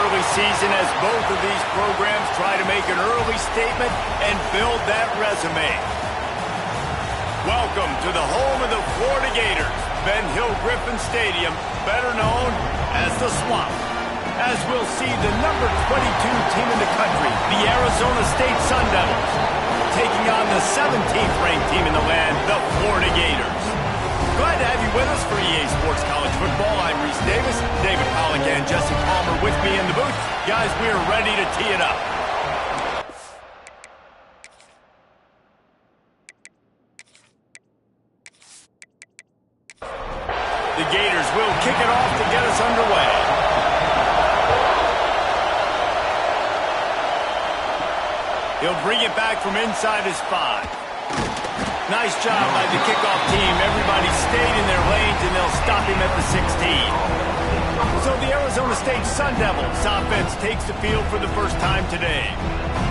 early season as both of these programs try to make an early statement and build that resume. Welcome to the home of the Florida Gators, Ben Hill Griffin Stadium, better known as the Swamp. As we'll see the number 22 team in the country, the Arizona State Sun Devils, taking on the 17th ranked team in the land, the Florida Gators. Glad to have you with us for EA Sports College Football. I'm Reese Davis, David Pollock and Jesse Palmer with me in the booth. Guys, we are ready to tee it up. The Gators will kick it off to get us underway. He'll bring it back from inside his 5. Nice job by the kickoff team. Everybody stayed in their lanes, and they'll stop him at the 16. So the Arizona State Sun Devils offense takes the field for the first time today.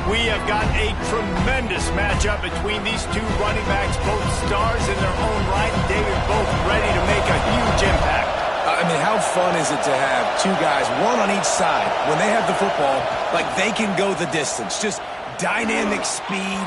We have got a tremendous matchup between these two running backs, both stars in their own right, and David, both ready to make a huge impact. I mean, how fun is it to have two guys, one on each side, when they have the football, like they can go the distance. Just dynamic speed,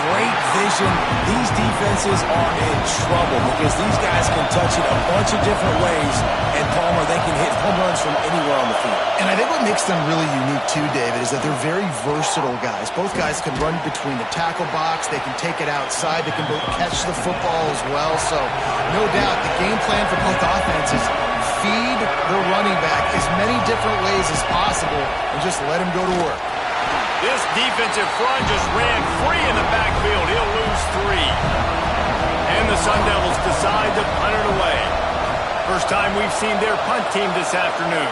great vision. These defenses are in trouble because these guys can touch it a bunch of different ways, and Palmer, they can hit home runs from anywhere on the field. And I think what makes them really unique too, David, is that they're very versatile guys. Both guys can run between the tackle box, they can take it outside, they can both catch the football as well. So no doubt the game plan for both offenses, feed the running back as many different ways as possible and just let him go to work. This defensive front just ran free in the backfield. He'll lose 3. And the Sun Devils decide to punt it away. First time we've seen their punt team this afternoon.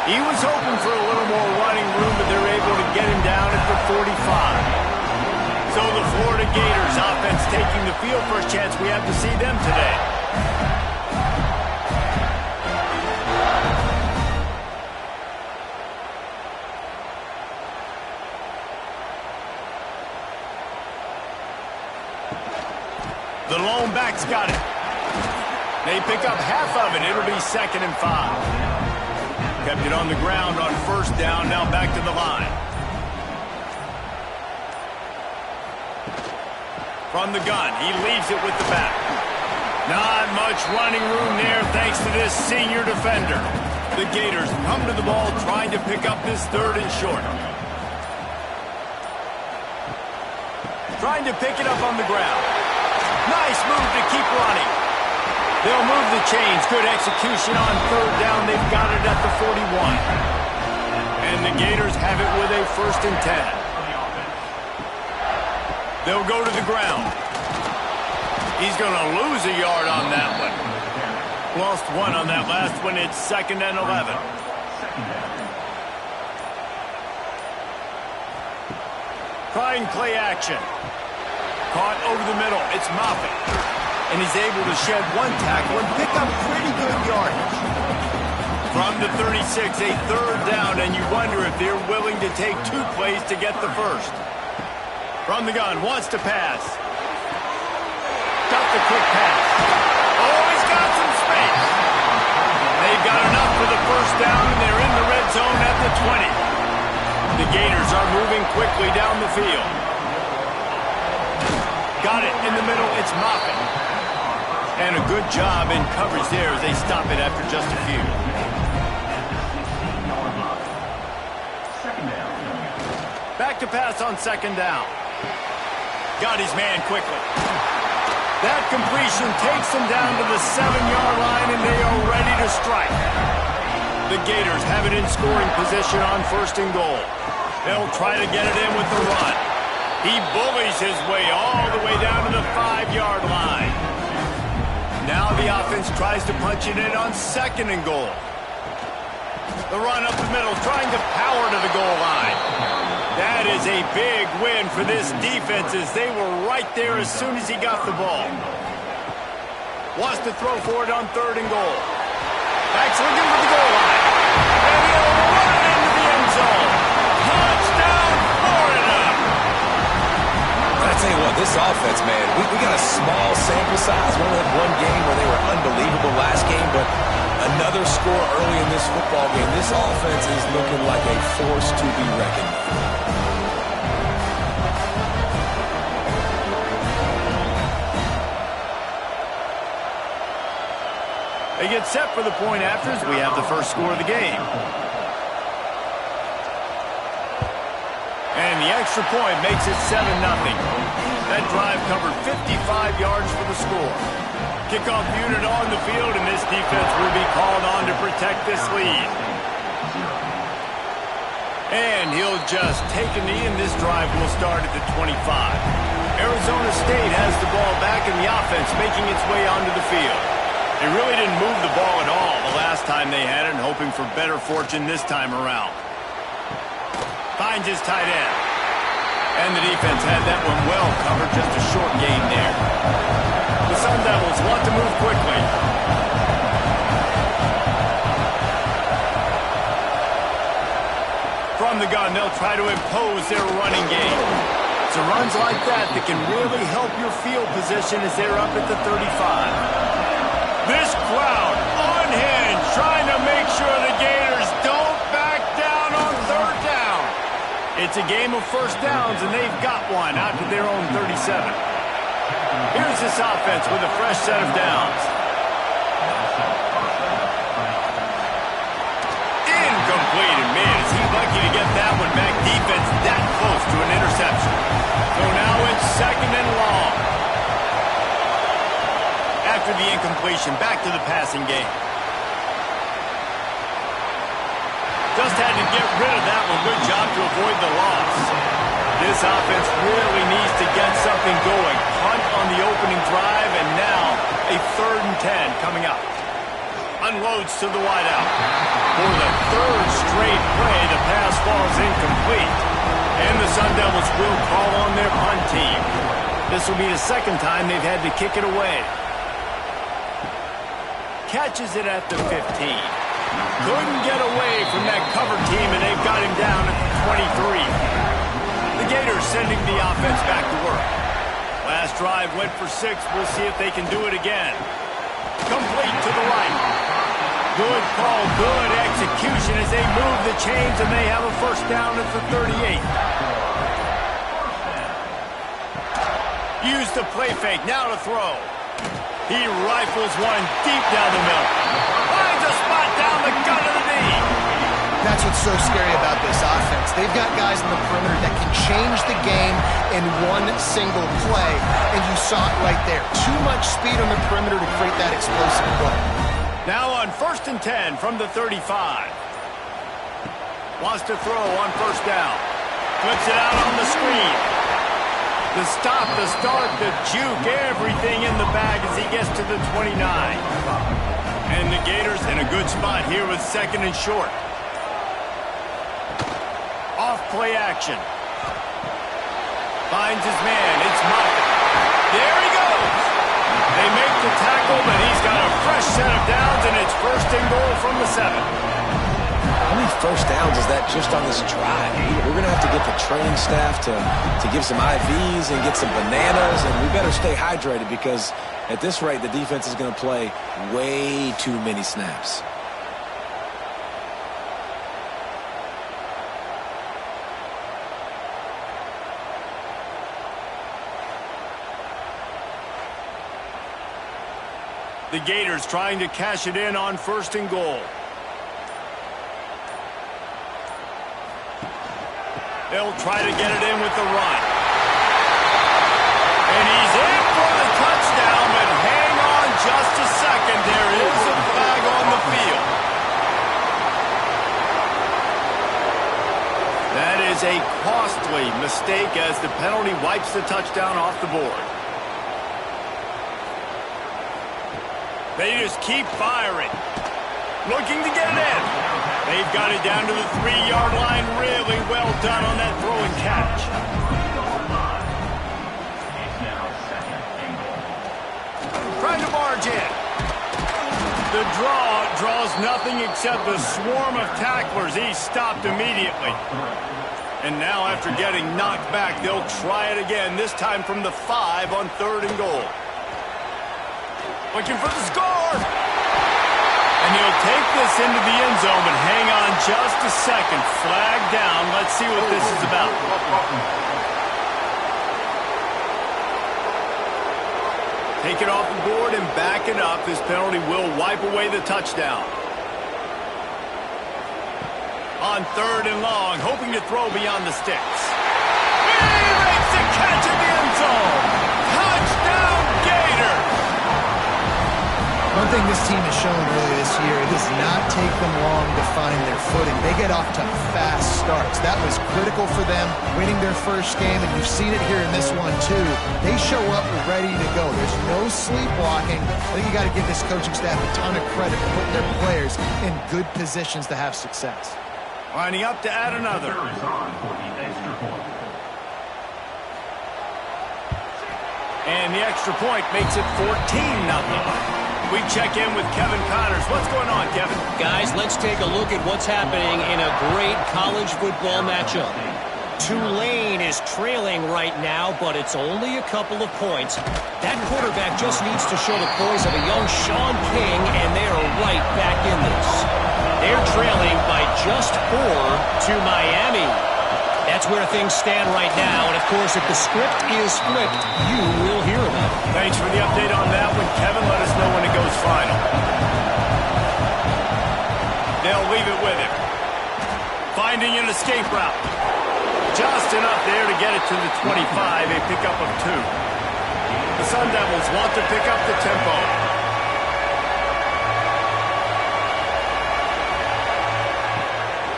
He was hoping for a little more running room, but they're able to get him down at the 45. So the Florida Gators offense taking the field. First chance we have to see them today. The lone back's got it. They pick up half of it. It'll be 2nd and 5. Kept it on the ground on first down. Now back to the line. From the gun, he leaves it with the back. Not much running room there thanks to this senior defender. The Gators come to the ball trying to pick up this 3rd and short. Trying to pick it up on the ground. Nice move to keep running. They'll move the chains. Good execution on 3rd down. They've got it at the 41. And the Gators have it with a 1st and 10. They'll go to the ground. He's going to lose a yard on that one. Lost 1 on that last one. It's 2nd and 11. Trying play action. Caught over the middle. It's Moffitt. And he's able to shed 1 tackle and pick up pretty good yardage. From the 36, a 3rd down, and you wonder if they're willing to take 2 plays to get the 1st. From the gun, wants to pass. Got the quick pass. Oh, he's got some space. They've got enough for the 1st down, and they're in the red zone at the 20. The Gators are moving quickly down the field. Got it in the middle. It's Moffitt. And a good job in coverage there as they stop it after just a few. Back to pass on 2nd down. Got his man quickly. That completion takes them down to the 7-yard line, and they are ready to strike. The Gators have it in scoring position on 1st and goal. They'll try to get it in with the run. He bullies his way all the way down to the 5-yard line. Now the offense tries to punch it in on 2nd and goal. The run up the middle, trying to power to the goal line. That is a big win for this defense as they were right there as soon as he got the ball. Wants to throw for it on 3rd and goal. Backs looking for the goal line. And he'll run it into the end zone. Touchdown, Florida! I tell you what, this offense, man, we got a small sample size. We only had 1 game where they were unbelievable last game, but another score early in this football game. This offense is looking like a force to be reckoned with. They get set for the point afters. We have the first score of the game. And the extra point makes it 7-0. That drive covered 55 yards for the score. Kickoff unit on the field, and this defense will be called on to protect this lead. And he'll just take a knee, and this drive will start at the 25. Arizona State has the ball back in the offense, making its way onto the field. They really didn't move the ball at all the last time they had it, and hoping for better fortune this time around. Finds his tight end. And the defense had that one well covered, just a short gain there. The Sun Devils want to move quickly. From the gun, they'll try to impose their running game. It's runs like that that can really help your field position as they're up at the 35. This crowd on hand trying to make sure the Gators don't back down on third down. It's a game of first downs, and they've got one out to their own 37. Here's this offense with a fresh set of downs. Incomplete, and man, is he lucky to get that one back. Defense that close to an interception. So now it's second and long. After the incompletion, back to the passing game. Just had to get rid of that one. Good job to avoid the loss. This offense really needs to get something going. Punt on the opening drive, and now a 3rd and 10 coming up. Unloads to the wideout. For the 3rd straight play, the pass falls incomplete. And the Sun Devils will call on their punt team. This will be the 2nd time they've had to kick it away. Catches it at the 15. Couldn't get away from that cover team, and they've got him down at the 23. The Gators sending the offense back to work. Last drive went for 6. We'll see if they can do it again. Complete to the right. Good call, good execution as they move the chains, and they have a first down at the 38. Use the play fake, now to throw. He rifles one deep down the middle. Finds a spot down the gut of the knee. That's what's so scary about this offense. They've got guys in the perimeter that can change the game in one single play, and you saw it right there. Too much speed on the perimeter to create that explosive play. Now on 1st and 10 from the 35. Wants to throw on first down. Flips it out on the screen. The stop, the start, the juke, everything in the bag as he gets to the 29. And the Gators in a good spot here with 2nd and short. Off play action. Finds his man. It's Moffitt. There he goes. They make the tackle, but he's got a fresh set of downs, and it's 1st and goal from the 7. How many first downs is that just on this drive? We're going to have to get the training staff to give some IVs and get some bananas, and we better stay hydrated because at this rate, the defense is going to play way too many snaps. The Gators trying to cash it in on 1st and goal. They'll try to get it in with the run. And he's in for the touchdown, but hang on just a second. There is a flag on the field. That is a costly mistake as the penalty wipes the touchdown off the board. They just keep firing. Looking to get it in. They've got it down to the 3-yard line. Really well done on that throw and catch. Trying to barge in. The draws nothing except a swarm of tacklers. He's stopped immediately. And now after getting knocked back, they'll try it again, this time from the 5 on 3rd and goal. Looking for the score. And he'll take this into the end zone, but hang on just a second. Flag down. Let's see what this is about. Take it off the board and back it up. This penalty will wipe away the touchdown. On 3rd and long, hoping to throw beyond the sticks. He makes the catch in the end zone. Touchdown, Gators! One thing this team has shown earlier this year, it does not take them long to find their footing. They get off to fast starts. That was critical for them, winning their first game, and you've seen it here in this one too. They show up ready to go. There's no sleepwalking. I think you got to give this coaching staff a ton of credit for putting their players in good positions to have success. Lining up to add another. And the extra point makes it 14-0. We check in with Kevin Connors. What's going on, Kevin? Guys, let's take a look at what's happening in a great college football matchup. Tulane is trailing right now, but it's only a couple of points. That quarterback just needs to show the poise of a young Sean King, and they are right back in this. They're trailing by just 4 to Miami. That's where things stand right now, and of course, if the script is flipped, you will hear about it. Thanks for the update on that one, Kevin. Let us know when it goes final. They'll leave it with him. Finding an escape route. Just enough there to get it to the 25, a pickup of 2. The Sun Devils want to pick up the tempo.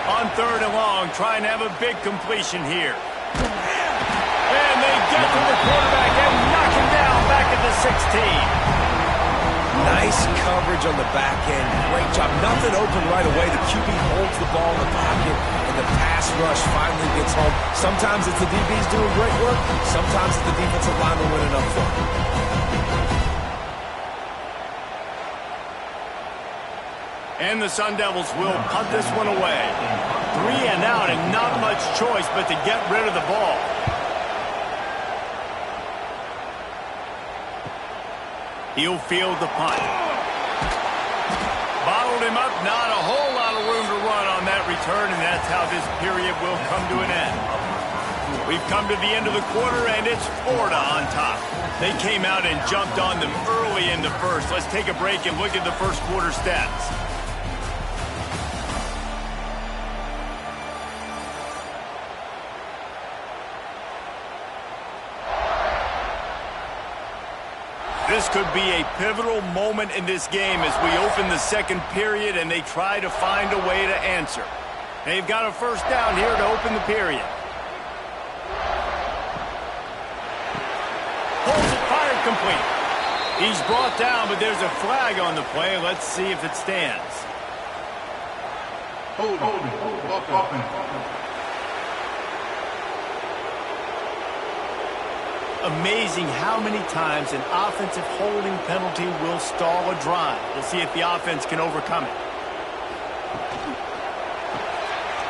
On 3rd and long, trying to have a big completion here. And they get to the quarterback and knock him down back at the 16. Nice coverage on the back end. Great job. Nothing open right away. The QB holds the ball in the pocket, and the pass rush finally gets home. Sometimes it's the DBs doing great work. Sometimes it's the defensive lineman winning up front. And the Sun Devils will punt this one away. 3 and out, and not much choice but to get rid of the ball. He'll field the punt. Bottled him up, not a whole lot of room to run on that return, and that's how this period will come to an end. We've come to the end of the quarter, and it's Florida on top. They came out and jumped on them early in the first. Let's take a break and look at the first quarter stats. This could be a pivotal moment in this game as we open the second period and they try to find a way to answer. They've got a first down here to open the period. Pulls it, fired, complete. He's brought down, but there's a flag on the play. Let's see if it stands. Hold. Amazing how many times an offensive holding penalty will stall a drive. We'll see if the offense can overcome it.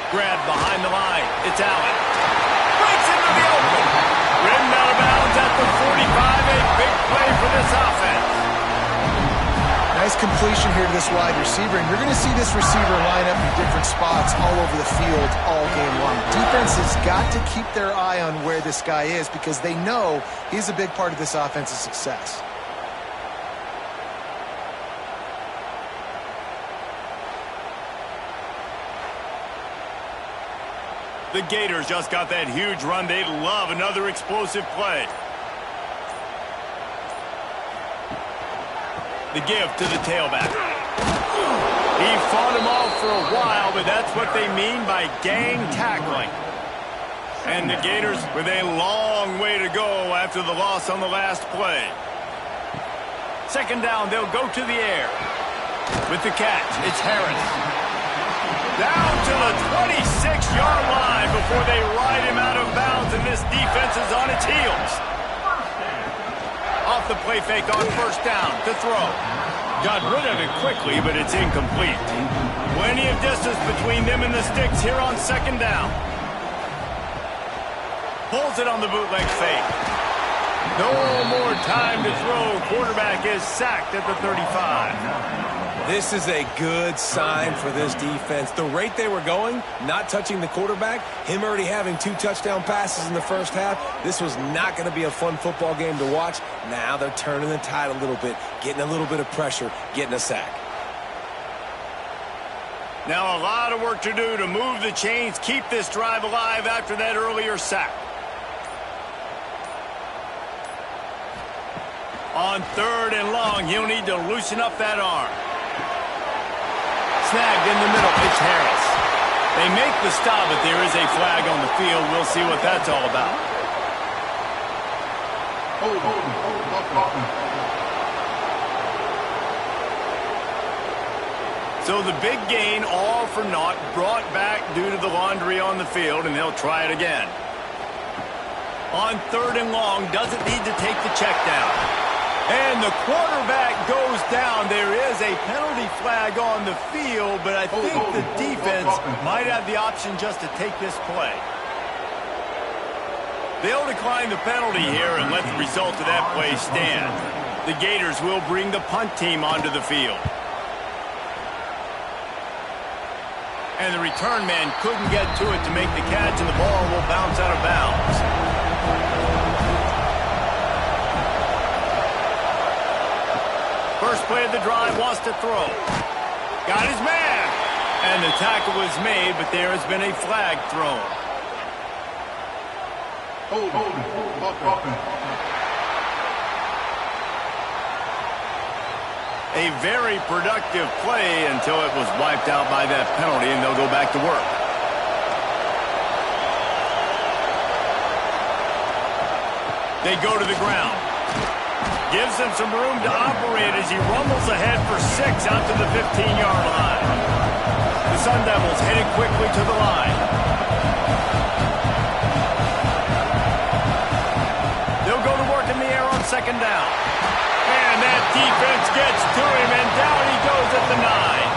Grab behind the line. It's Allen. Breaks into the open. Ridden out of bounds at the 45. A big play for this offense. Nice completion here to this wide receiver, and you're going to see this receiver line up in different spots all over the field all game long. Defense has got to keep their eye on where this guy is because they know he's a big part of this offense's success. The Gators just got that huge run. They'd love another explosive play. The give to the tailback. He fought him off for a while, but that's what they mean by gang tackling. And the Gators with a long way to go after the loss on the last play. Second down, they'll go to the air. With the catch, it's Harris. Down to the 26-yard line before they ride him out of bounds, and this defense is on its heels. Off the play fake on first down to throw. Got rid of it quickly, but it's incomplete. Plenty of distance between them and the sticks here on second down. Pulls it on the bootleg fake. No more time to throw. Quarterback is sacked at the 35. This is a good sign for this defense. The rate they were going, not touching the quarterback, him already having 2 touchdown passes in the first half, this was not going to be a fun football game to watch. Now they're turning the tide a little bit, getting a little bit of pressure, getting a sack. Now a lot of work to do to move the chains, keep this drive alive after that earlier sack. On 3rd and long, he'll need to loosen up that arm. Snagged in the middle, it's Harris. They make the stop, but there is a flag on the field. We'll see what that's all about. So the big gain, all for naught, brought back due to the laundry on the field, and they'll try it again. On 3rd and long, doesn't need to take the check down. And the quarterback goes down. There is a penalty flag on the field, but I think the defense might have the option just to take this play. They'll decline the penalty here and let the result of that play stand. The Gators will bring the punt team onto the field. And the return man couldn't get to it to make the catch, and the ball will bounce out of bounds. First play of the drive, wants to throw. Got his man. And the tackle was made, but there has been a flag thrown. A very productive play until it was wiped out by that penalty, and they'll go back to work. They go to the ground. Gives him some room to operate as he rumbles ahead for 6 out to the 15-yard line. The Sun Devils headed quickly to the line. They'll go to work in the air on 2nd down. And that defense gets to him, and down he goes at the 9.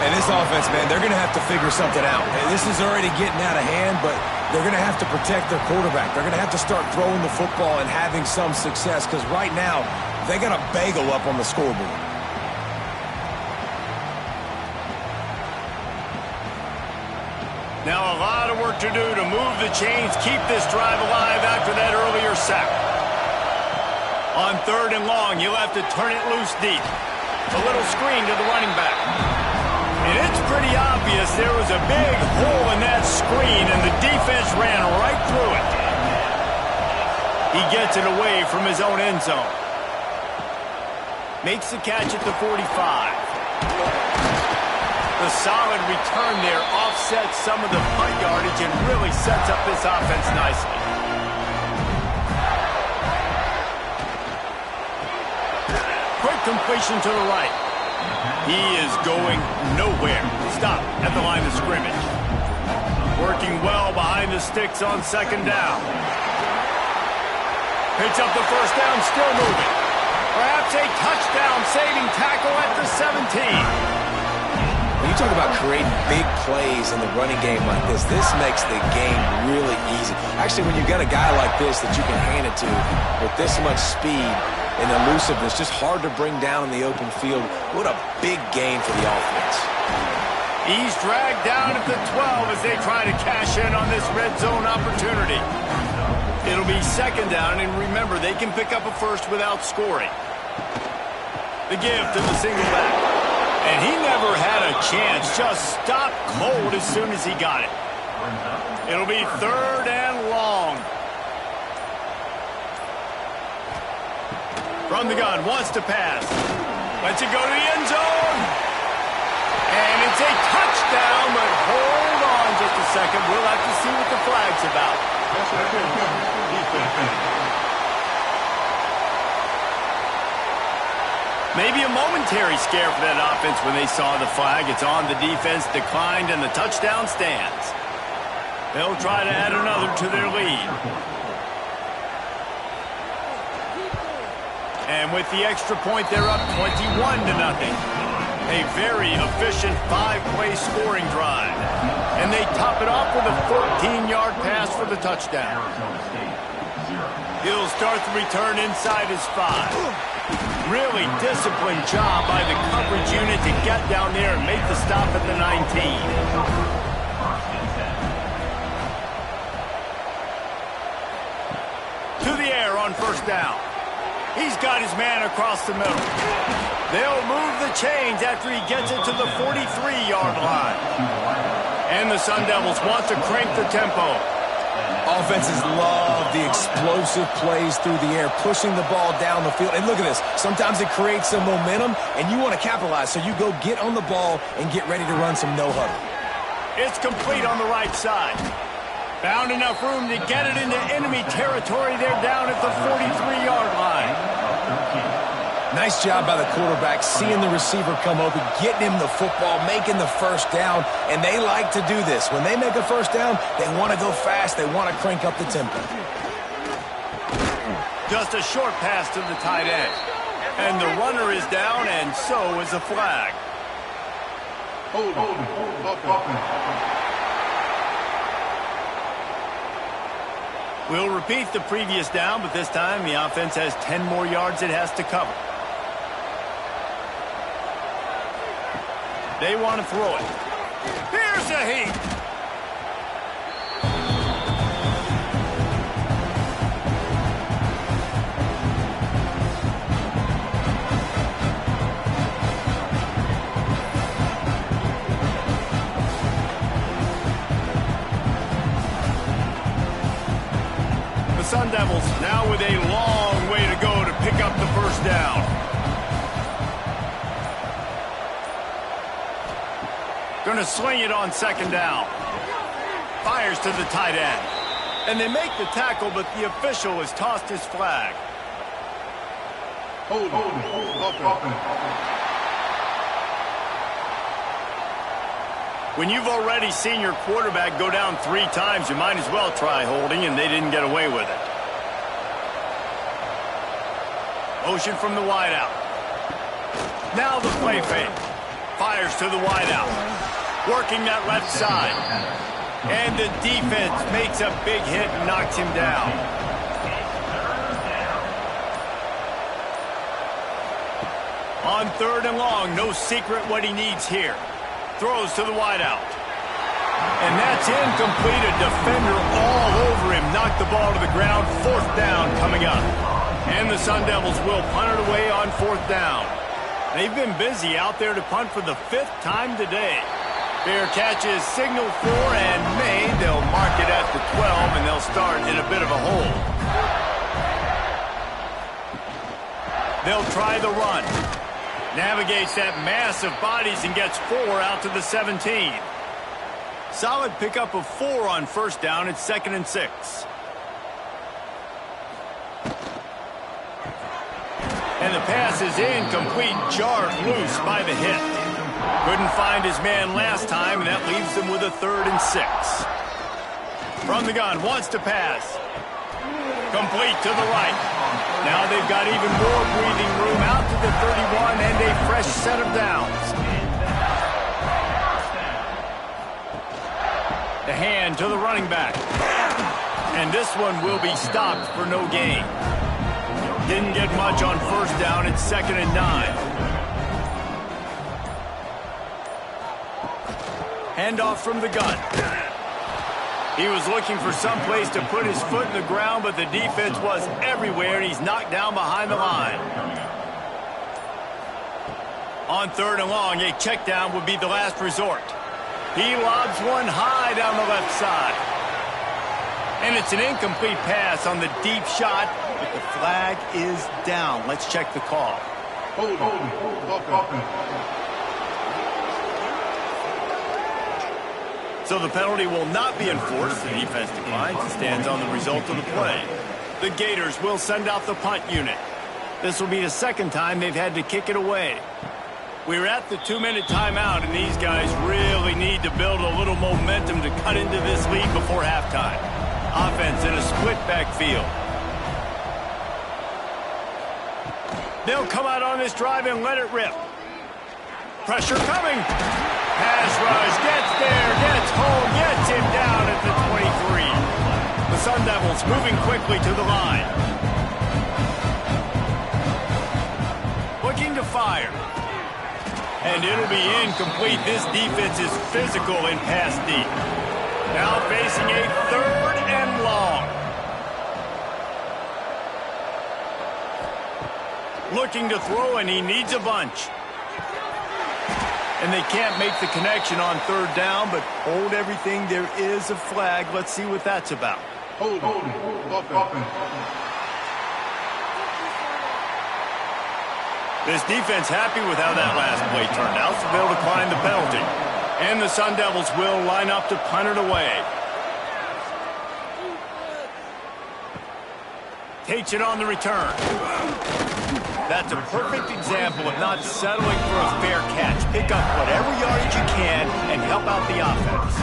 And this offense, man, they're going to have to figure something out. And this is already getting out of hand, but they're going to have to protect their quarterback. They're going to have to start throwing the football and having some success, because right now, they got a bagel up on the scoreboard. Now a lot of work to do to move the chains, keep this drive alive after that earlier sack. On 3rd and long, you'll have to turn it loose deep. A little screen to the running back. And it's pretty obvious there was a big hole in that screen, and the defense ran right through it. He gets it away from his own end zone. Makes the catch at the 45. The solid return there offsets some of the punt yardage and really sets up this offense nicely. Quick completion to the right. He is going nowhere. Stop at the line of scrimmage. Working well behind the sticks on 2nd down. Picks up the 1st down, still moving. Perhaps a touchdown-saving tackle at the 17. When you talk about creating big plays in the running game like this makes the game really easy. Actually, when you've got a guy like this that you can hand it to with this much speed and elusiveness, just hard to bring down in the open field. What a big game for the offense. He's dragged down at the 12 as they try to cash in on this red zone opportunity. It'll be 2nd down, and remember, they can pick up a first without scoring. The give to the single back. And he never had a chance, just stopped cold as soon as he got it. It'll be 3rd and long. From the gun, wants to pass. Lets it go to the end zone. And it's a touchdown, but hold on just a second. We'll have to see what the flag's about. Maybe a momentary scare for that offense when they saw the flag. It's on, the defense declined, and the touchdown stands. They'll try to add another to their lead. And with the extra point, they're up 21-0. A very efficient 5-play scoring drive. And they top it off with a 14-yard pass for the touchdown. He'll start the return inside his 5. Really disciplined job by the coverage unit to get down there and make the stop at the 19. To the air on first down. He's got his man across the middle. They'll move the chains after he gets it to the 43-yard line. And the Sun Devils want to crank the tempo. Offenses love the explosive plays through the air, pushing the ball down the field. And look at this. Sometimes it creates some momentum, and you want to capitalize. So you go get on the ball and get ready to run some no-huddle. It's complete on the right side. Found enough room to get it into enemy territory. They're down at the 43-yard line. Nice job by the quarterback, seeing the receiver come open, getting him the football, making the first down, and they like to do this. When they make a first down, they want to go fast. They want to crank up the tempo. Just a short pass to the tight end. And the runner is down, and so is a flag. We'll repeat the previous down, but this time the offense has 10 more yards it has to cover. They want to throw it. Here's a heat. The Sun Devils now with a long way to go to pick up the first down. Going to sling it on second down. Fires to the tight end. And they make the tackle, but the official has tossed his flag. When you've already seen your quarterback go down 3 times, you might as well try holding, and they didn't get away with it. Motion from the wideout. Now the play fake. Fires to the wideout. Working that left side. And the defense makes a big hit and knocks him down. On third and long, no secret what he needs here. Throws to the wideout. And that's incomplete. A defender all over him. Knocked the ball to the ground. Fourth down coming up. And the Sun Devils will punt it away on fourth down. They've been busy out there to punt for the 5th time today. Fair catches signal for and made. They'll mark it at the 12, and they'll start in a bit of a hole. They'll try the run. Navigates that mass of bodies and gets 4 out to the 17. Solid pickup of 4 on first down. It's 2nd and 6. And the pass is incomplete, jarred loose by the hit. Couldn't find his man last time, and that leaves them with a 3rd and 6. From the gun, wants to pass. Complete to the right. Now they've got even more breathing room out to the 31 and a fresh set of downs. The hand to the running back. And this one will be stopped for no gain. Didn't get much on first down. It's 2nd and 9. Handoff from the gun. He was looking for some place to put his foot in the ground, but the defense was everywhere, and he's knocked down behind the line. On third and long, a check down would be the last resort. He lobs one high down the left side. And it's an incomplete pass on the deep shot, but the flag is down. Let's check the call. So the penalty will not be enforced. The defense declines and stands on the result of the play. The Gators will send out the punt unit. This will be the 2nd time they've had to kick it away. We're at the 2-minute timeout, and these guys really need to build a little momentum to cut into this lead before halftime. Offense in a split backfield. They'll come out on this drive and let it rip. Pressure coming. Pass rush, gets there, gets home, gets him down at the 23. The Sun Devils moving quickly to the line. fire. And it'll be incomplete. This defense is physical in pass deep. Now facing a 3rd and long. Looking to throw, and he needs a bunch. And they can't make the connection on 3rd down, but hold everything. There is a flag. Let's see what that's about. Hold. This defense happy with how that last play turned out, so they'll decline the penalty. And the Sun Devils will line up to punt it away. Takes it on the return. That's a perfect example of not settling for a fair catch. Pick up whatever yardage you can and help out the offense.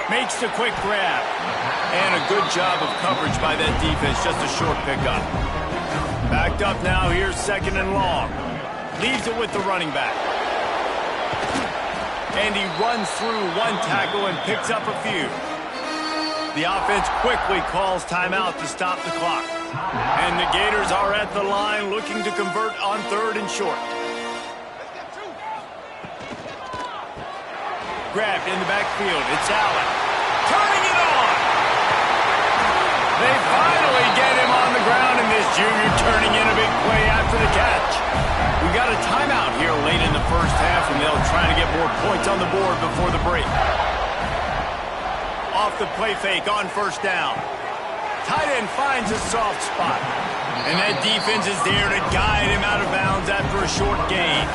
Makes the quick grab. And a good job of coverage by that defense. Just a short pickup. Backed up now. Here's 2nd and long. Leaves it with the running back. And he runs through one tackle and picks up a few. The offense quickly calls timeout to stop the clock. And the Gators are at the line looking to convert on 3rd and short. Grabbed in the backfield. It's Allen. Turning it on. They finally get him on the ground, and this junior turning in a big play after the catch. We got a timeout here late in the first half, and they'll try to get more points on the board before the break. Off the play fake on 1st down. Tight end finds a soft spot. And that defense is there to guide him out of bounds after a short gain.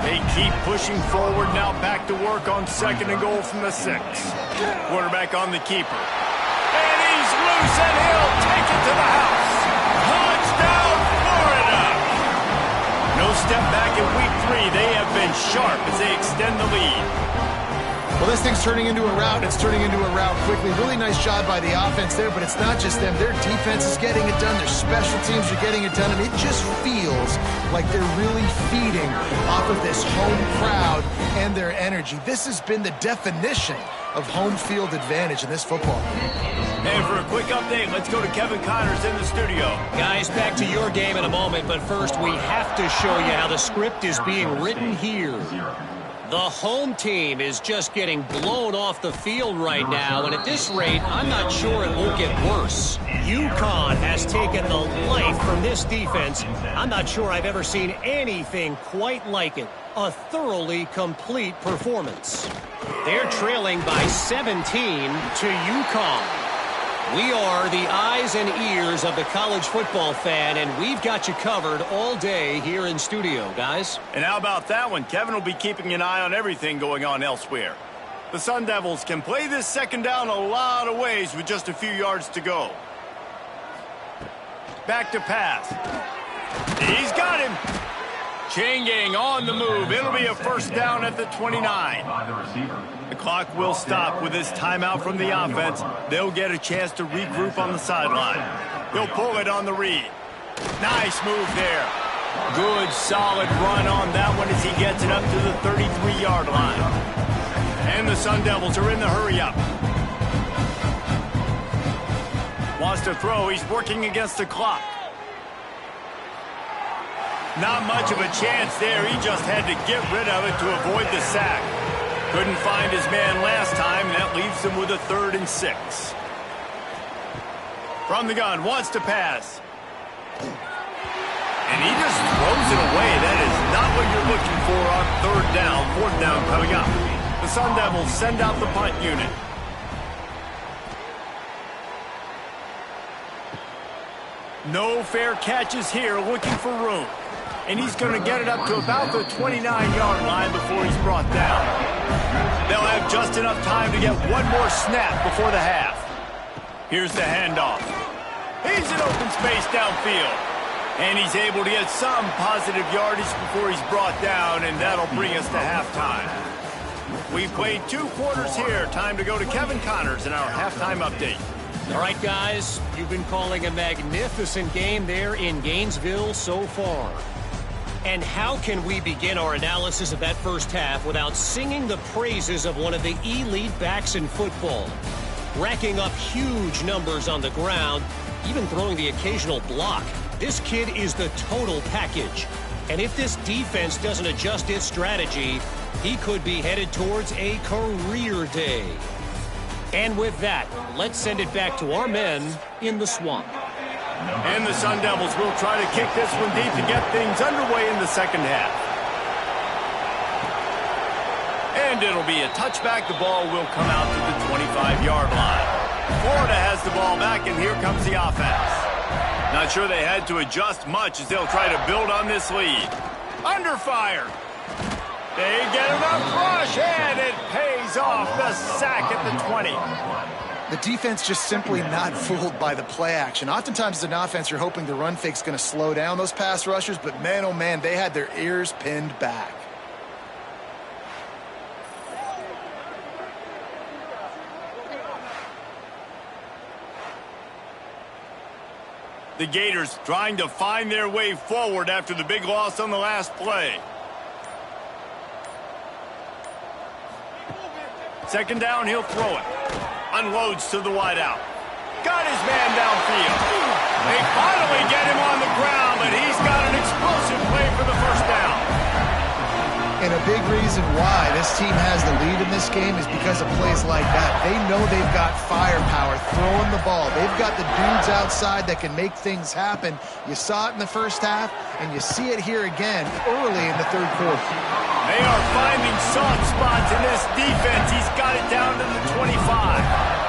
They keep pushing forward, now back to work on 2nd and goal from the 6. Quarterback on the keeper. And he's loose, and he'll take it to the house. Touchdown, Florida! No step back in week 3. They have been sharp as they extend the lead. Well, this thing's turning into a rout. It's turning into a rout quickly. Really nice job by the offense there, but it's not just them. Their defense is getting it done. Their special teams are getting it done, and it just feels like they're really feeding off of this home crowd and their energy. This has been the definition of home field advantage in this football game. And for a quick update, let's go to Kevin Connors in the studio. Guys, back to your game in a moment, but first we have to show you how the script is being written here. The home team is just getting blown off the field right now, and at this rate, I'm not sure it won't get worse. UConn has taken the life from this defense. I'm not sure I've ever seen anything quite like it. A thoroughly complete performance. They're trailing by 17 to UConn. We are the eyes and ears of the college football fan, and we've got you covered all day here in studio, guys. And how about that one? Kevin will be keeping an eye on everything going on elsewhere. The Sun Devils can play this 2nd down a lot of ways with just a few yards to go. Back to pass. He's got him. Chain gang on the move. It'll be a 1st down at the 29. The clock will stop with this timeout from the offense. They'll get a chance to regroup on the sideline. He'll pull it on the read. Nice move there. Good, solid run on that one as he gets it up to the 33-yard line. And the Sun Devils are in the hurry-up. Wants to throw. He's working against the clock. Not much of a chance there. He just had to get rid of it to avoid the sack. Couldn't find his man last time, and that leaves him with a 3rd and 6. From the gun, wants to pass. And he just throws it away. That is not what you're looking for on 3rd down. 4th down coming up. The Sun Devils send out the punt unit. No fair catches here, looking for room. And he's going to get it up to about the 29-yard line before he's brought down. They'll have just enough time to get one more snap before the half. Here's the handoff. He's in open space downfield. And he's able to get some positive yardage before he's brought down, and that'll bring us to halftime. We've played 2 quarters here. Time to go to Kevin Connors in our halftime update. All right, guys, you've been calling a magnificent game there in Gainesville so far. And how can we begin our analysis of that first half without singing the praises of one of the elite backs in football? Racking up huge numbers on the ground, even throwing the occasional block. This kid is the total package. And if this defense doesn't adjust its strategy, he could be headed towards a career day. And with that, let's send it back to our men in the swamp. And the Sun Devils will try to kick this one deep to get things underway in the second half. And it'll be a touchback. The ball will come out to the 25-yard line. Florida has the ball back, and here comes the offense. Not sure they had to adjust much as they'll try to build on this lead. Under fire. They get enough rush, and it pays off. The sack at the 20. The defense just simply not fooled by the play action. Oftentimes as an offense, you're hoping the run fake's going to slow down those pass rushers, but man, oh man, they had their ears pinned back. The Gators trying to find their way forward after the big loss on the last play. Second down, he'll throw it. Unloads to the wideout. Got his man downfield. They finally get him on the ground, but he's got an explosive play for the first down. And a big reason why this team has the lead in this game is because of plays like that. They know they've got firepower throwing the ball. They've got the dudes outside that can make things happen. You saw it in the first half, and you see it here again early in the third quarter. They are finding soft spots in this defense. He's got it down to the 25.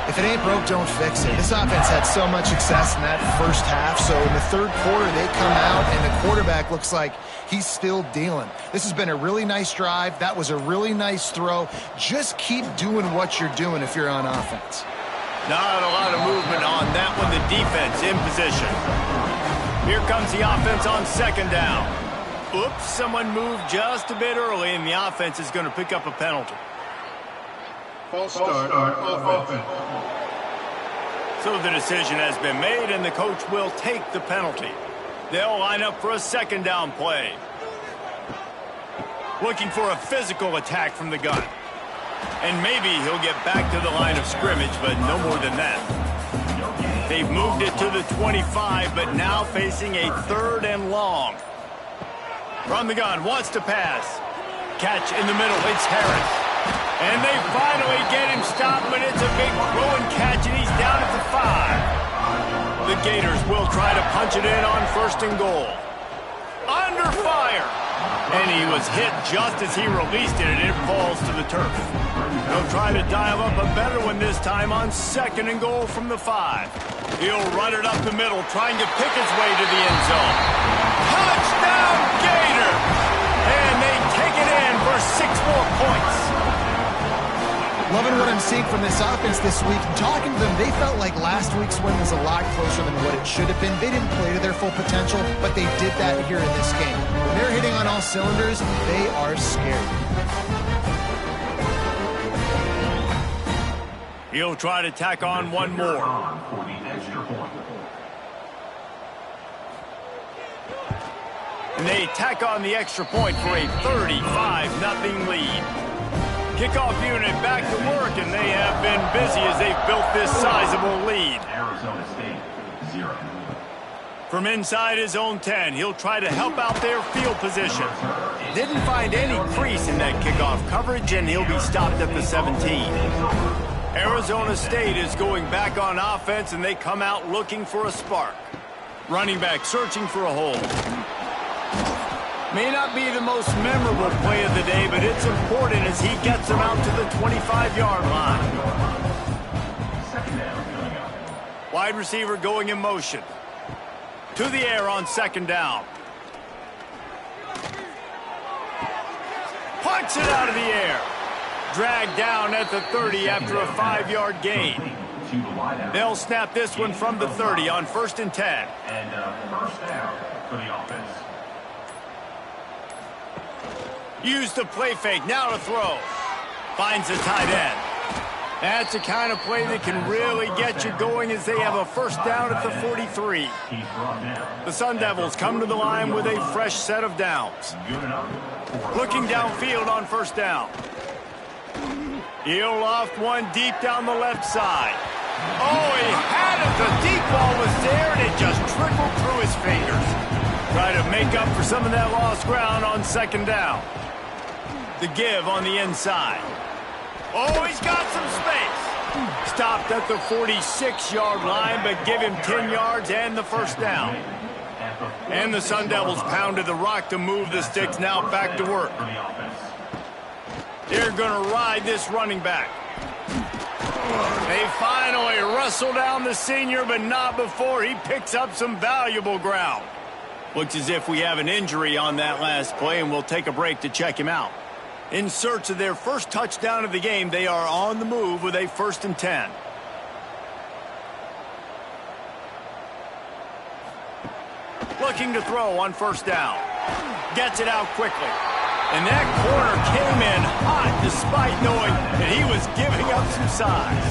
If it ain't broke, don't fix it. This offense had so much success in that first half, so in the third quarter they come out and the quarterback looks like he's still dealing. This has been a really nice drive. That was a really nice throw. Just keep doing what you're doing if you're on offense. Not a lot of movement on that one. The defense in position. Here comes the offense on second down. Oops, someone moved just a bit early, and the offense is going to pick up a penalty. False start offense. So the decision has been made, and the coach will take the penalty. They'll line up for a second down play. Looking for a physical attack from the gun. And maybe he'll get back to the line of scrimmage, but no more than that. They've moved it to the 25, but now facing a third and long. From the gun, wants to pass. Catch in the middle, it's Harris. And they finally get him stopped, but it's a big throw and catch, and he's down at the 5. The Gators will try to punch it in on first and goal. Under fire. And he was hit just as he released it, and it falls to the turf. They'll try to dial up a better one this time on second and goal from the 5. He'll run it up the middle, trying to pick his way to the end zone. Touchdown, Gators! And they take it in for 6 more points. Loving what I'm seeing from this offense this week. Talking to them, they felt like last week's win was a lot closer than what it should have been. They didn't play to their full potential, but they did that here in this game. When they're hitting on all cylinders, they are scared. He'll try to tack on one more. And they tack on the extra point for a 35-0 lead. Kickoff unit back to work, and they have been busy as they've built this sizable lead. Arizona State, 0. From inside his own 10, he'll try to help out their field position. Didn't find any crease in that kickoff coverage, and he'll be stopped at the 17. Arizona State is going back on offense, and they come out looking for a spark. Running back searching for a hole. May not be the most memorable play of the day, but it's important as he gets them out to the 25-yard line. Wide receiver going in motion. To the air on second down. Punts it out of the air. Dragged down at the 30 after a 5-yard gain. They'll snap this one from the 30 on first and 10. And first down for the offense. Use the play fake, now to throw. Finds the tight end. That's the kind of play that can really get you going as they have a first down at the 43. The Sun Devils come to the line with a fresh set of downs. Looking downfield on first down. He'll loft one deep down the left side. Oh, he had it. The deep ball was there, and it just trickled through his fingers. Try to make up for some of that lost ground on second down. The give on the inside. Oh, he's got some space. Stopped at the 46-yard line, but give him 10 yards and the first down. And the Sun Devils pounded the rock to move the sticks, now back to work. They're going to ride this running back. They finally wrestle down the senior, but not before he picks up some valuable ground. Looks as if we have an injury on that last play, and we'll take a break to check him out. In search of their first touchdown of the game, they are on the move with a 1st and 10. Looking to throw on first down. Gets it out quickly. And that corner came in hot despite knowing that he was giving up some size.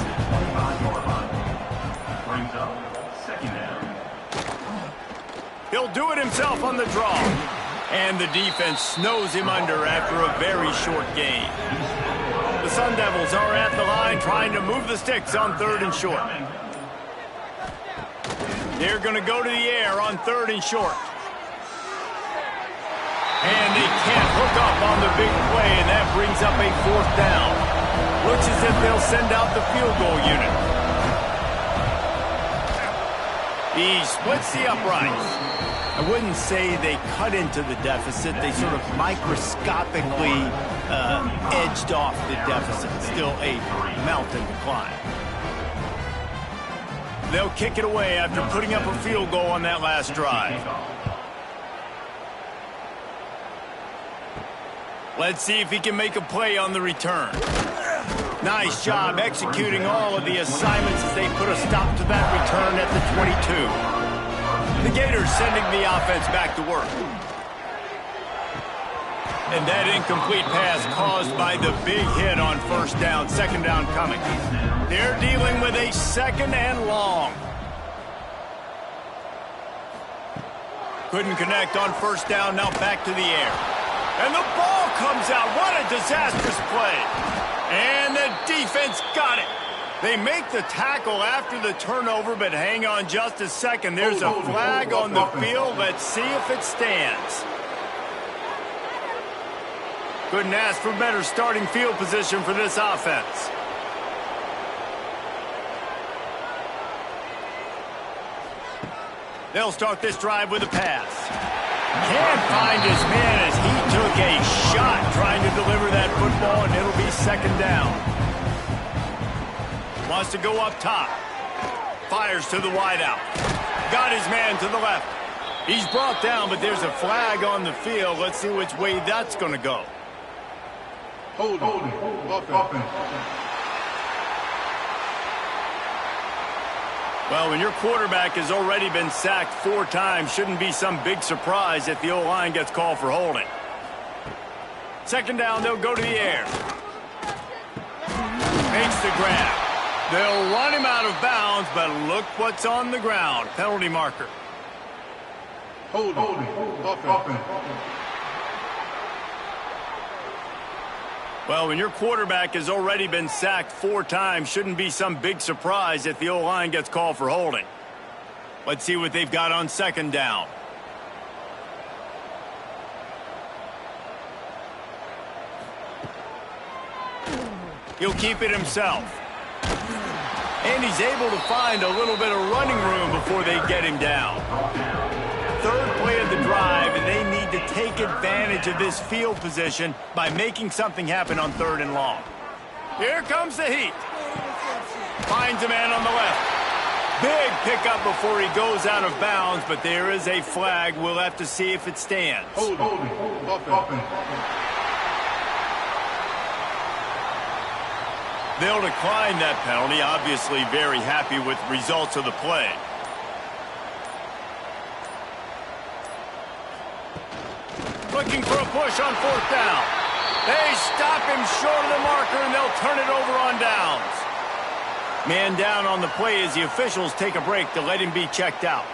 Brings up second down. He'll do it himself on the draw. And the defense snows him under after a very short gain. The Sun Devils are at the line trying to move the sticks on 3rd and short. They're going to go to the air on 3rd and short. And they can't hook up on the big play, and that brings up a 4th down. Looks as if they'll send out the field goal unit. He splits the uprights. I wouldn't say they cut into the deficit. They sort of microscopically edged off the deficit. Still a mountain to climb. They'll kick it away after putting up a field goal on that last drive. Let's see if he can make a play on the return. Nice job executing all of the assignments as they put a stop to that return at the 22. The Gators sending the offense back to work. And that incomplete pass caused by the big hit on first down. Second down coming. They're dealing with a 2nd and long. Couldn't connect on first down. Now back to the air. And the ball comes out. What a disastrous play. And the defense got it. They make the tackle after the turnover, but hang on just a second. There's a flag on the field. Let's see if it stands. Couldn't ask for better starting field position for this offense. They'll start this drive with a pass. Can't find his man as he took a shot trying to deliver that football, and it'll be 2nd down. Wants to go up top. Fires to the wideout. Got his man to the left. He's brought down, but there's a flag on the field. Let's see which way that's going to go. Holding. Offense. Well, when your quarterback has already been sacked 4 times, shouldn't be some big surprise if the O-line gets called for holding. 2nd down, they'll go to the air. Makes the grab. They'll run him out of bounds, but look what's on the ground. Penalty marker. Holding. Offense. Well, when your quarterback has already been sacked 4 times, shouldn't be some big surprise if the O-line gets called for holding. Let's see what they've got on 2nd down. He'll keep it himself. And he's able to find a little bit of running room before they get him down. 3rd play of the drive, and they need to take advantage of this field position by making something happen on 3rd and long. Here comes the heat. Finds a man on the left. Big pickup before he goes out of bounds, but there is a flag. We'll have to see if it stands. Holding. Offense. They'll decline that penalty, obviously very happy with the results of the play. Looking for a push on 4th down. They stop him short of the marker, and they'll turn it over on downs. Man down on the play as the officials take a break to let him be checked out.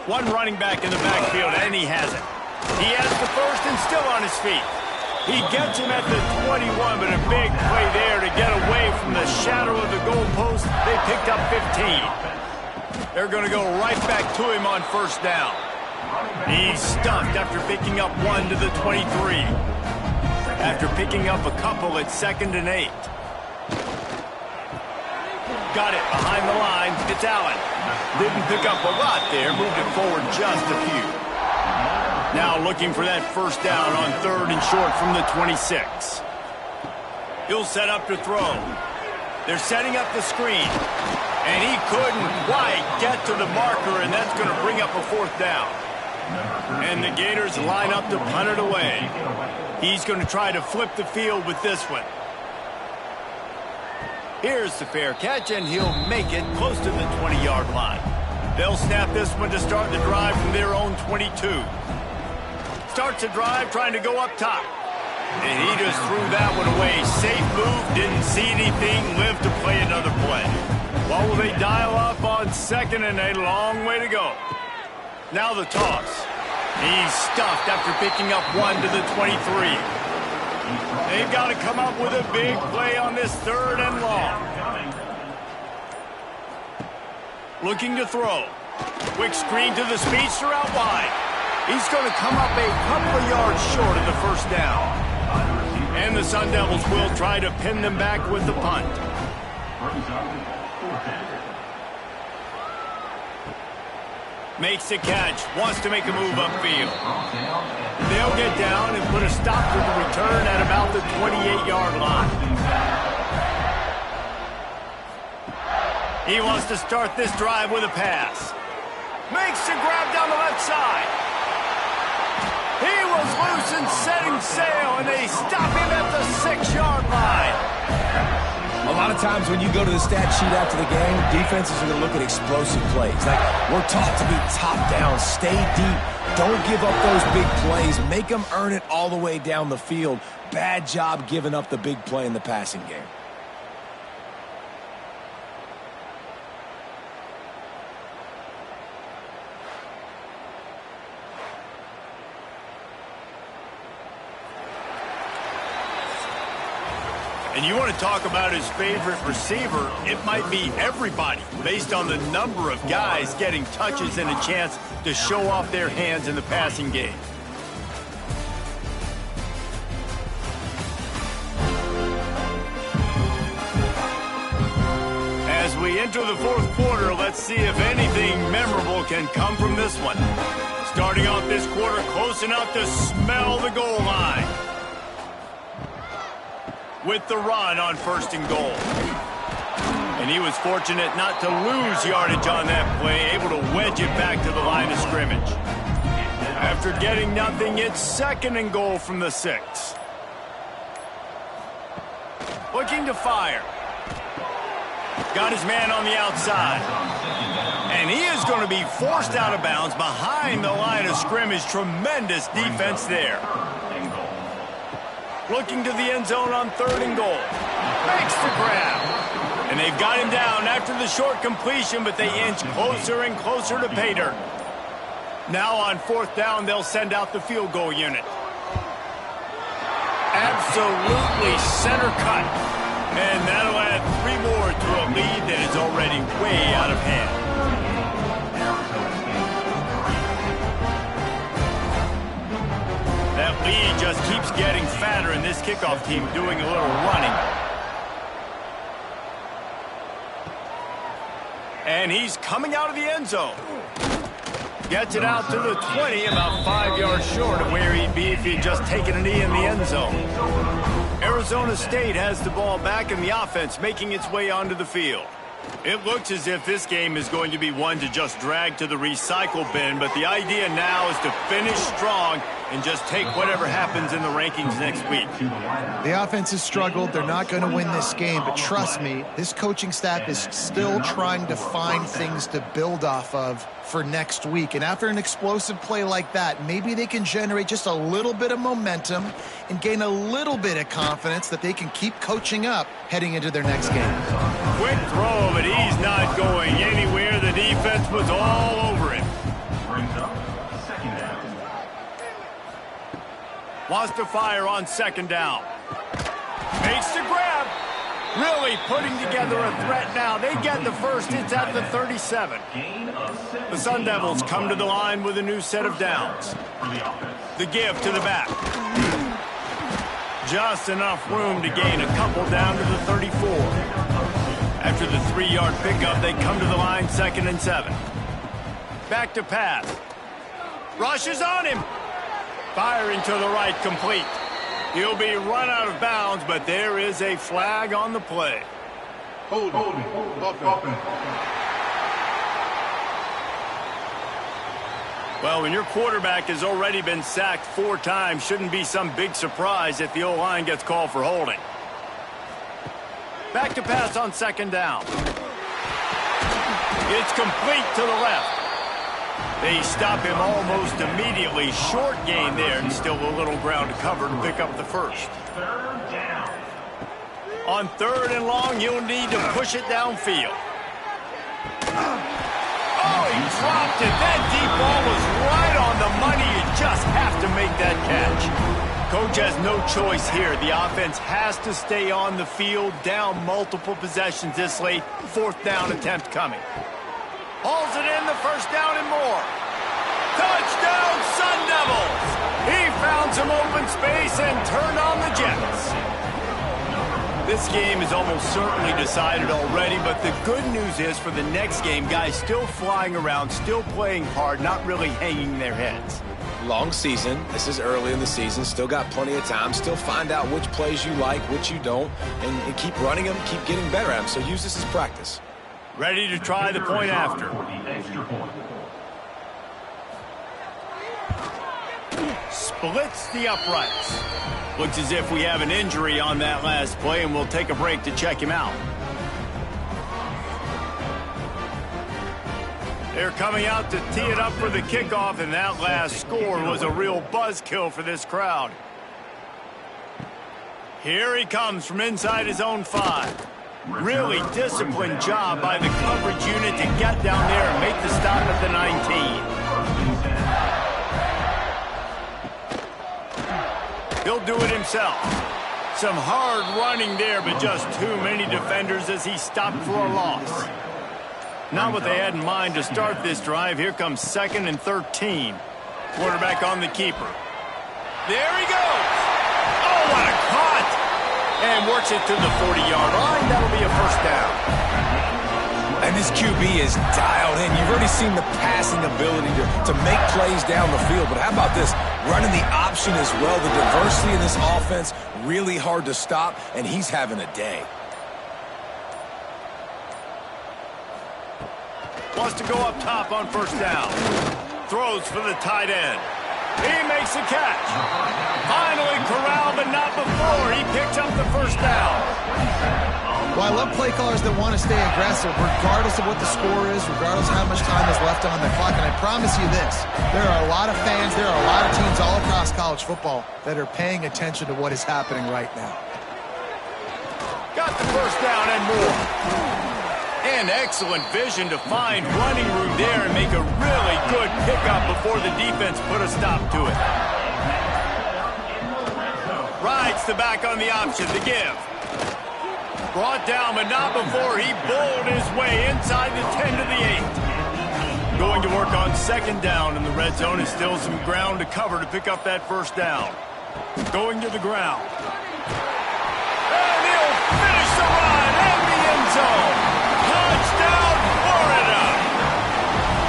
One running back in the backfield, and he has it. He has the first and still on his feet. He gets him at the 21, but a big play there to get away from the shadow of the goalpost. They picked up 15. They're going to go right back to him on first down. He's stuffed after picking up 1 to the 23. After picking up a couple at 2nd and 8. Got it behind the line. It's Allen. Didn't pick up a lot there. Moved it forward just a few. Now looking for that first down on 3rd and short from the 26. He'll set up to throw. They're setting up the screen. And he couldn't quite get to the marker, and that's going to bring up a 4th down. And the Gators line up to punt it away. He's going to try to flip the field with this one. Here's the fair catch, and he'll make it close to the 20-yard line. They'll snap this one to start the drive from their own 22. Starts the drive trying to go up top. And he just threw that one away. Safe move, didn't see anything, lived to play another play. What will they dial up on 2nd and a long way to go? Now the toss. He's stuffed after picking up 1 to the 23. They've got to come up with a big play on this 3rd and long. Looking to throw. Quick screen to the speedster out wide. He's going to come up a couple of yards short of the first down. And the Sun Devils will try to pin them back with the punt. Makes the catch. Wants to make a move upfield. They'll get down and put a stop to the return at about the 28-yard line. He wants to start this drive with a pass. Makes the grab down the left side. He was loose and setting sail, and they stop him at the 6-yard line. A lot of times when you go to the stat sheet after the game, defenses are going to look at explosive plays. Like, we're taught to be top down, stay deep, don't give up those big plays, make them earn it all the way down the field. Bad job giving up the big play in the passing game. And you want to talk about his favorite receiver, it might be everybody, based on the number of guys getting touches and a chance to show off their hands in the passing game. As we enter the 4th quarter, let's see if anything memorable can come from this one. Starting off this quarter close enough to smell the goal line. With the run on 1st and goal. And he was fortunate not to lose yardage on that play, able to wedge it back to the line of scrimmage. After getting nothing, it's 2nd and goal from the 6. Looking to fire. Got his man on the outside. And he is going to be forced out of bounds behind the line of scrimmage. Tremendous defense there. Looking to the end zone on 3rd and goal. Makes the grab. And they've got him down after the short completion, but they inch closer and closer to pay dirt. Now on 4th down, they'll send out the field goal unit. Absolutely center cut. And that'll add 3 more to a lead that is already way out of hand. That lead just keeps getting fatter, and this kickoff team doing a little running. And he's coming out of the end zone. Gets it out to the 20, about 5 yards short of where he'd be if he'd just taken a knee in the end zone. Arizona State has the ball back, and the offense making its way onto the field. It looks as if this game is going to be one to just drag to the recycle bin, but the idea now is to finish strong and just take whatever happens in the rankings next week. The offense has struggled. They're not going to win this game, but trust me, this coaching staff is still trying to find things to build off of for next week. And after an explosive play like that, maybe they can generate just a little bit of momentum and gain a little bit of confidence that they can keep coaching up heading into their next game. Quick throw, but he's not going anywhere. The defense was all over him. Wants to fire on second down. Makes the grab. Really putting together a threat now. They get the first. It's at the 37. The Sun Devils come to the line with a new set of downs. The give to the back. Just enough room to gain a couple down to the 34. After the 3-yard pickup, they come to the line 2nd and 7. Back to pass. Rushes on him. Firing to the right, complete. He'll be run out of bounds, but there is a flag on the play. Holding. Offense. Well, when your quarterback has already been sacked 4 times, shouldn't be some big surprise if the O-line gets called for holding. Back to pass on second down. It's complete to the left. They stop him almost immediately. Short gain there, and still a little ground to cover to pick up the first. On 3rd and long, you'll need to push it downfield. Oh, he dropped it. That deep ball was right on the money. You just have to make that catch. Coach has no choice here. The offense has to stay on the field, down multiple possessions this late. 4th down attempt coming. Hauls it in, the first down and more. Touchdown, Sun Devils! He found some open space and turned on the Jets. This game is almost certainly decided already, but the good news is for the next game, guys still flying around, still playing hard, not really hanging their heads. Long season. This is early in the season. Still got plenty of time. Still find out which plays you like, which you don't, and keep running them, keep getting better at them. So use this as practice. Ready to try the point after. Splits the uprights. Looks as if we have an injury on that last play, and we'll take a break to check him out. They're coming out to tee it up for the kickoff, and that last score was a real buzzkill for this crowd. Here he comes from inside his own 5. Really disciplined job by the coverage unit to get down there and make the stop at the 19. He'll do it himself. Some hard running there, but just too many defenders as he stopped for a loss. Not what they had in mind to start this drive. Here comes 2nd and 13. Quarterback on the keeper. There he goes. Oh, what a cut. And works it to the 40-yard line. That'll be a first down. And this QB is dialed in. You've already seen the passing ability to make plays down the field. But how about this? Running the option as well. The diversity in this offense, really hard to stop, and he's having a day. Wants to go up top on first down. Throws for the tight end. He makes a catch. Finally corralled, but not before. He picks up the first down. Well, I love play callers that want to stay aggressive regardless of what the score is, regardless of how much time is left on the clock. And I promise you this, there are a lot of fans, there are a lot of teams all across college football that are paying attention to what is happening right now. Got the first down and more. And excellent vision to find running room there and make a really good pickup before the defense put a stop to it. Rides the back on the option to give. Brought down, but not before he bowled his way inside the 10 to the 8. Going to work on second down in the red zone is still some ground to cover to pick up that first down. Going to the ground. And he'll finish the run in the end zone. Touchdown, Florida!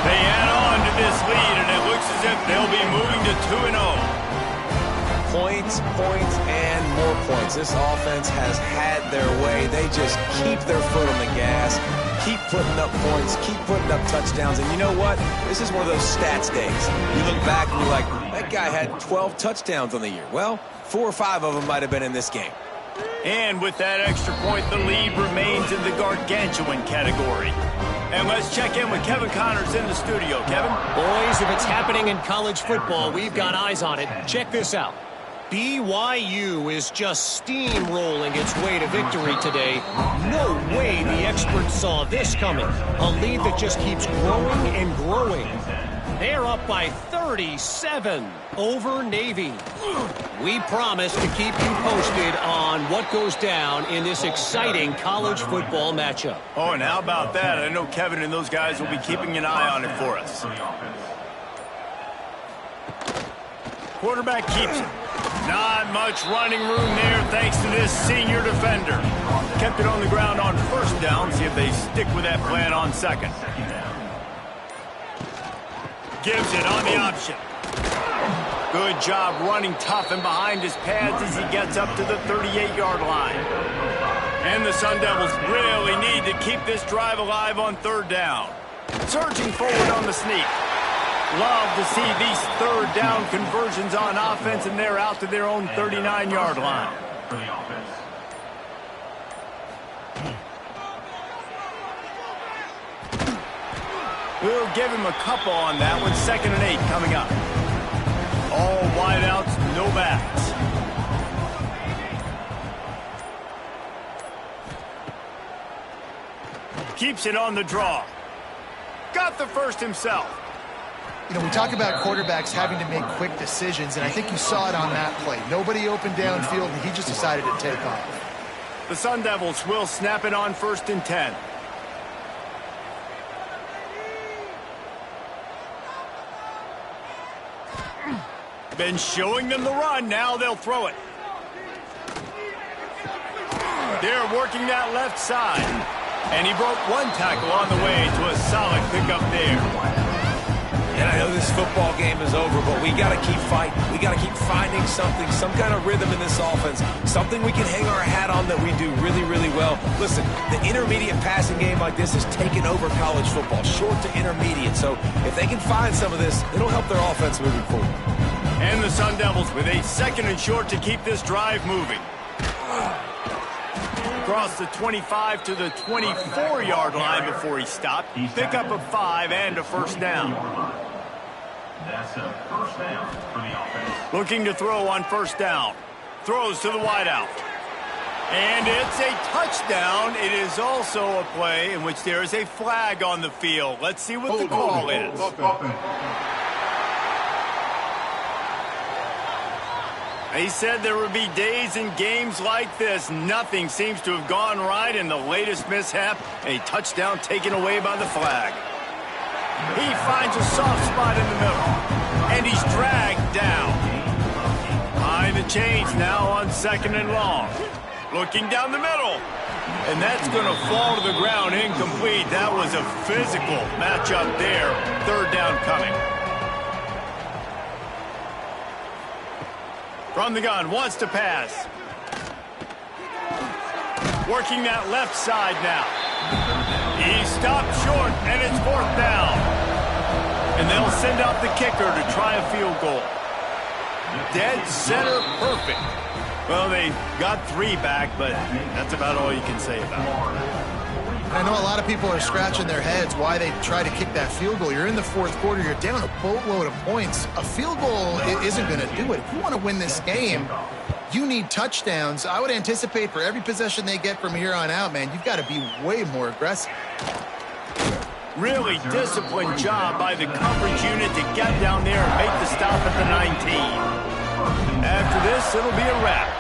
They add on to this lead, and it looks as if they'll be moving to 2-0. Points, and more points. This offense has had their way. They just keep their foot on the gas, keep putting up points, keep putting up touchdowns. And you know what? This is one of those stats days. You look back and you're like, that guy had 12 touchdowns on the year. Well, 4 or 5 of them might have been in this game. And with that extra point, the lead remains in the gargantuan category. And let's check in with Kevin Connors in the studio. Kevin? Boys, if it's happening in college football, we've got eyes on it. Check this out. BYU is just steamrolling its way to victory today. No way the experts saw this coming. A lead that just keeps growing and growing. They're up by 37 over Navy. We promise to keep you posted on what goes down in this exciting college football matchup. Oh, and how about that? I know Kevin and those guys will be keeping an eye on it for us. Quarterback keeps it. Not much running room there thanks to this senior defender. Kept it on the ground on first down. See if they stick with that plan on second. Gives it on the option. Good job running tough and behind his pads as he gets up to the 38-yard line. And the Sun Devils really need to keep this drive alive on third down. Surging forward on the sneak. Love to see these third down conversions on offense, and they're out to their own 39-yard line. We'll give him a couple on that one. 2nd and 8 coming up. All wideouts, no backs. Keeps it on the draw. Got the first himself. You know, we talk about quarterbacks having to make quick decisions, and I think you saw it on that play. Nobody opened downfield, and he just decided to take off. The Sun Devils will snap it on 1st and 10. Been showing them the run. Now they'll throw it. They're working that left side. And he broke one tackle on the way to a solid pickup there. And I know this football game is over, but we got to keep fighting. We got to keep finding something, some kind of rhythm in this offense, something we can hang our hat on that we do really, really well. Listen, the intermediate passing game like this has taken over college football, short to intermediate. So if they can find some of this, it'll help their offense moving forward. And the Sun Devils with a 2nd and short to keep this drive moving. Across the 25 to the 24-yard line before he stopped. Pickup of 5 and a first down. That's a first down for the offense. Looking to throw on first down. Throws to the wideout. And it's a touchdown. It is also a play in which there is a flag on the field. Let's see what the call is. He said there would be days in games like this. Nothing seems to have gone right in the latest mishap. A touchdown taken away by the flag. He finds a soft spot in the middle. And he's dragged down. Behind the chains now on 2nd and long. Looking down the middle. And that's going to fall to the ground incomplete. That was a physical matchup there. 3rd down coming. From the gun, wants to pass. Working that left side now. He stopped short, and it's 4th down. And they'll send out the kicker to try a field goal. Dead center perfect. Well, they got 3 back, but that's about all you can say about it. I know a lot of people are scratching their heads why they try to kick that field goal. You're in the 4th quarter. You're down a boatload of points. A field goal isn't going to do it. If you want to win this game, you need touchdowns. I would anticipate for every possession they get from here on out, man, you've got to be way more aggressive. Really disciplined job by the coverage unit to get down there and make the stop at the 19. After this, it'll be a wrap.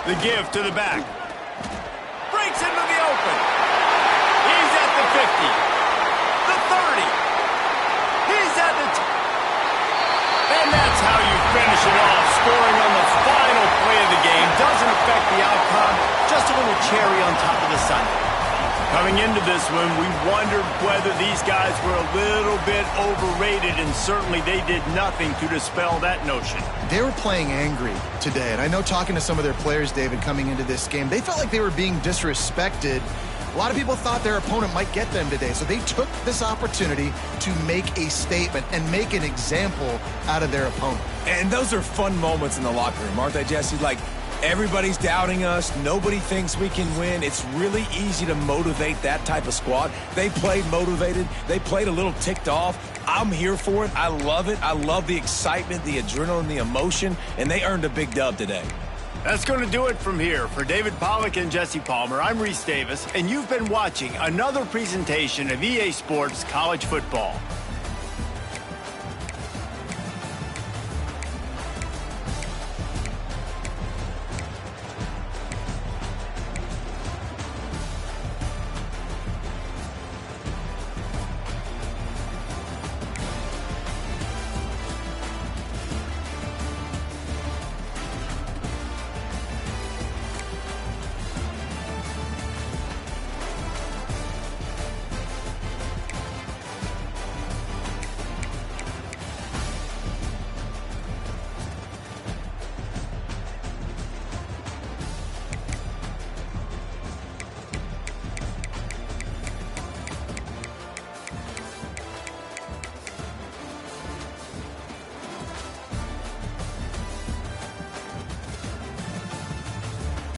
The give to the back. Breaks into the open. He's at the 50. The 30. He's at the... And that's how you finish it off. Scoring on the final play of the game. Doesn't affect the outcome. Just a little cherry on top of the sundae. Coming into this one, we wondered whether these guys were a little bit overrated, and certainly they did nothing to dispel that notion. They were playing angry today, and I know talking to some of their players, David, coming into this game, they felt like they were being disrespected. A lot of people thought their opponent might get them today, so they took this opportunity to make a statement and make an example out of their opponent. And those are fun moments in the locker room, aren't they, Jesse? Like, Everybody's doubting us. Nobody thinks we can win. It's really easy to motivate that type of squad. They played motivated. They played a little ticked off. I'm here for it. I love it. I love the excitement, the adrenaline, the emotion, and they earned a big dub today. That's going to do it from here. For David Pollack and Jesse Palmer, I'm Reese Davis, and you've been watching another presentation of EA Sports College Football.